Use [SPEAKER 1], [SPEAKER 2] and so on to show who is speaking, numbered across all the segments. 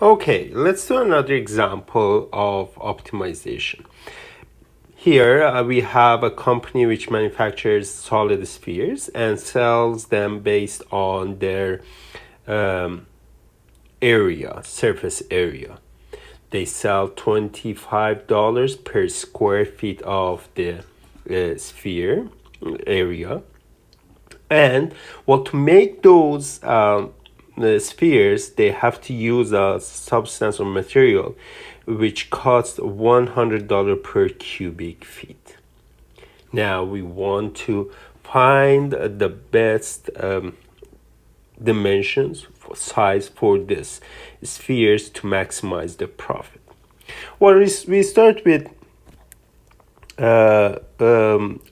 [SPEAKER 1] Okay, let's do another example of optimization. Here we have a company which manufactures solid spheres and sells them based on their um, surface area. They sell $25 per square feet of the sphere area. And well, to make those the spheres, they have to use a substance or material which costs $100 per cubic feet. Now we want to find the best dimensions for size for this spheres to maximize the profit. Well, we start with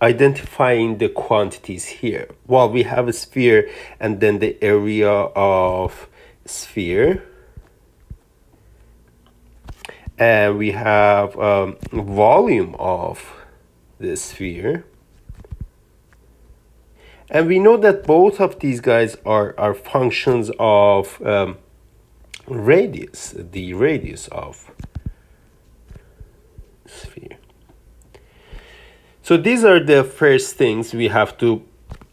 [SPEAKER 1] identifying the quantities here. Well, we have a sphere and then the area of sphere, and we have volume of the sphere, and we know that both of these guys are functions of radius, the radius of sphere. So these are the first things we have to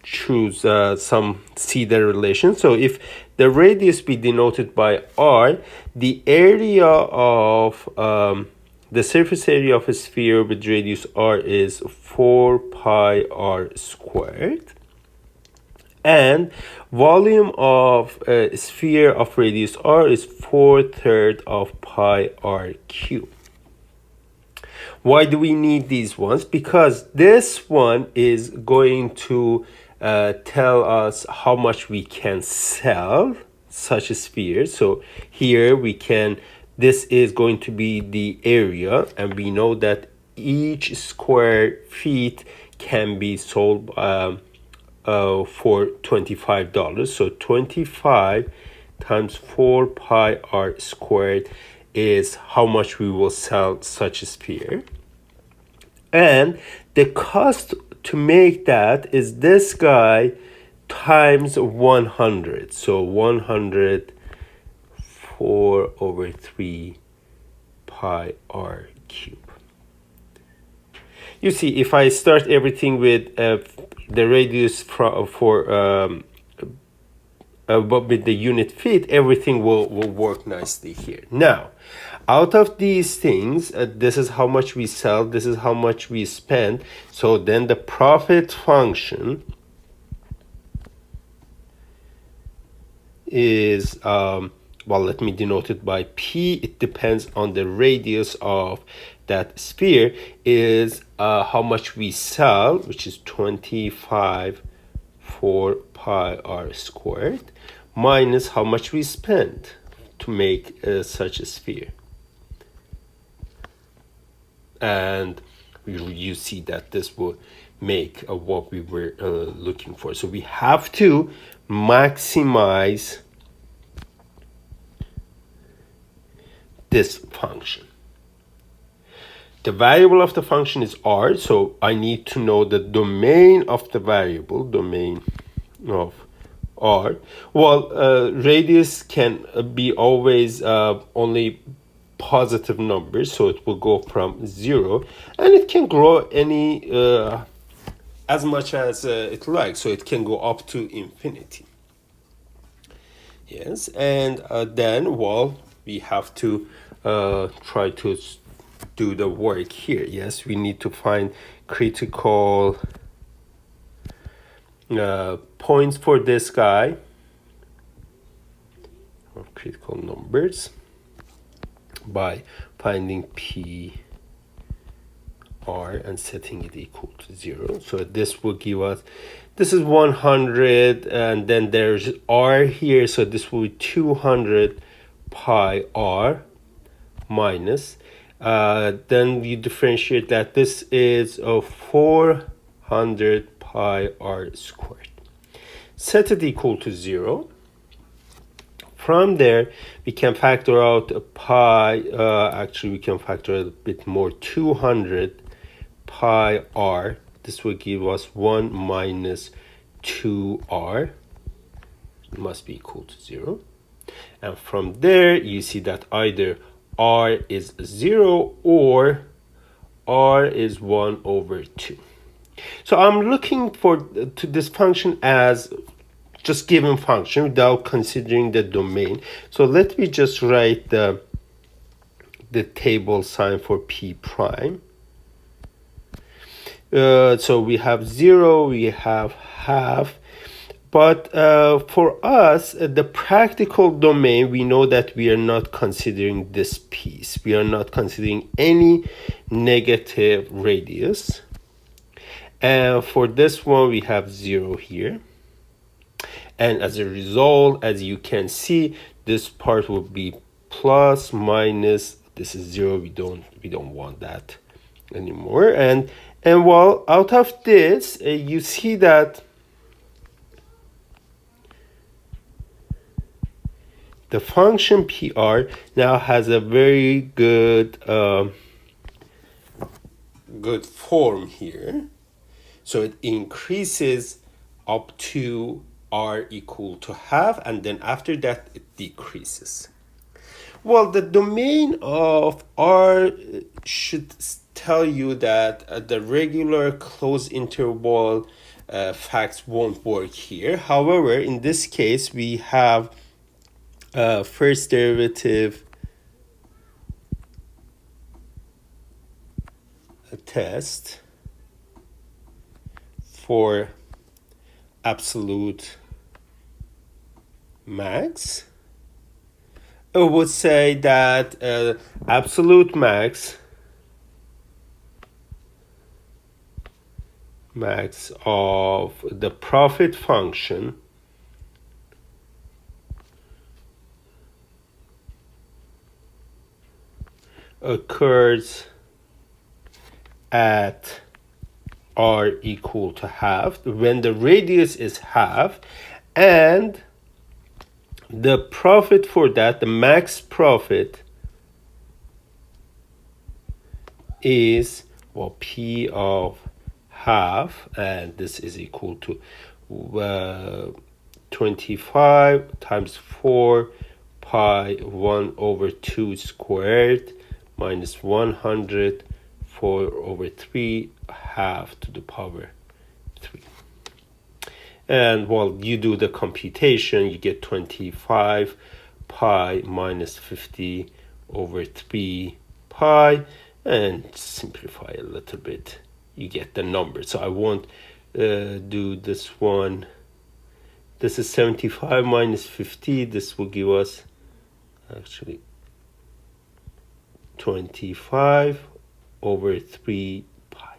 [SPEAKER 1] choose some the relation. So if the radius be denoted by r, the area of the surface area of a sphere with radius r is 4 pi r squared. And volume of a sphere of radius r is 4/3 of pi r cubed. Why do we need these ones? Because this one is going to tell us how much we can sell such a sphere. So here we can, this is going to be the area, and we know that each square feet can be sold for $25. So 25 times 4 pi r squared is how much we will sell such a sphere. And the cost to make that is this guy times 100. So 100 4/3 pi r cube. You see, if I start everything with the radius but with the unit feet, everything will work nicely here. Now, out of these things, this is how much we sell, this is how much we spend. So then the profit function is, well, let me denote it by P. It depends on the radius of that sphere, is how much we sell, which is 25 4 pi r squared, minus how much we spend to make such a sphere. And you see that this will make what we were looking for. So we have to maximize this function. The variable of the function is r, so I need to know the domain of the variable, domain of r. Well, radius can be always only positive numbers, so it will go from 0, and it can grow any as much as it likes, so it can go up to infinity. Yes, and then, well, we have to try to do the work here. Yes, we need to find critical points for this guy, or critical numbers, by finding P r and setting it equal to 0. So this will give us, this is 100, and then there's r here, so this will be 200 pi r minus, then you differentiate that this is 400 pi r squared. Set it equal to 0. From there, we can factor out pi, actually we can factor a bit more, 200 pi r. This will give us 1 minus 2r. It must be equal to 0. And from there, you see that either r is 0 or r is 1 over 2. So I'm looking to this function as just given function without considering the domain. So let me just write the table sign for p prime. So we have 0, we have half. But for us, the practical domain, we know that we are not considering this piece. We are not considering any negative radius. And for this one, we have 0 here. And as a result, as you can see, this part will be plus, minus. This is 0. We don't want that anymore. And well, out of this, you see that the function PR now has a very good form here. So it increases up to r equal to half, and then after that it decreases. Well, the domain of r should tell you that the regular closed interval facts won't work here. However, in this case, we have first derivative test for absolute max. I would say that absolute max of the profit function occurs at r equal to half when the radius is half, and the profit for that, the max profit, is, well, p of half, and this is equal to 25 times 4 pi 1 over 2 squared minus 100 4 over 3 half to the power 3. And while you do the computation, you get 25 pi minus 50 over 3 pi, and simplify a little bit, you get the number. So I won't do this one. This is 75 minus 50. This will give us actually 25 over 3 pi.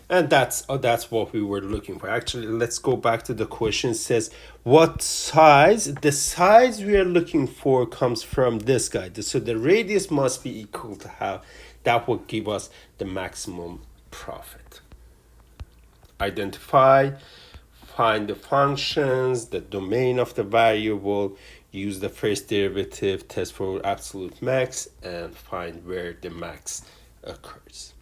[SPEAKER 1] And that's what we were looking for. Actually, let's go back to the question. It says what size? The size we are looking for comes from this guy. So the radius must be equal to half. That will give us the maximum profit. Identify, find the functions, the domain of the variable, use the first derivative test for absolute max, and find where the max occurs.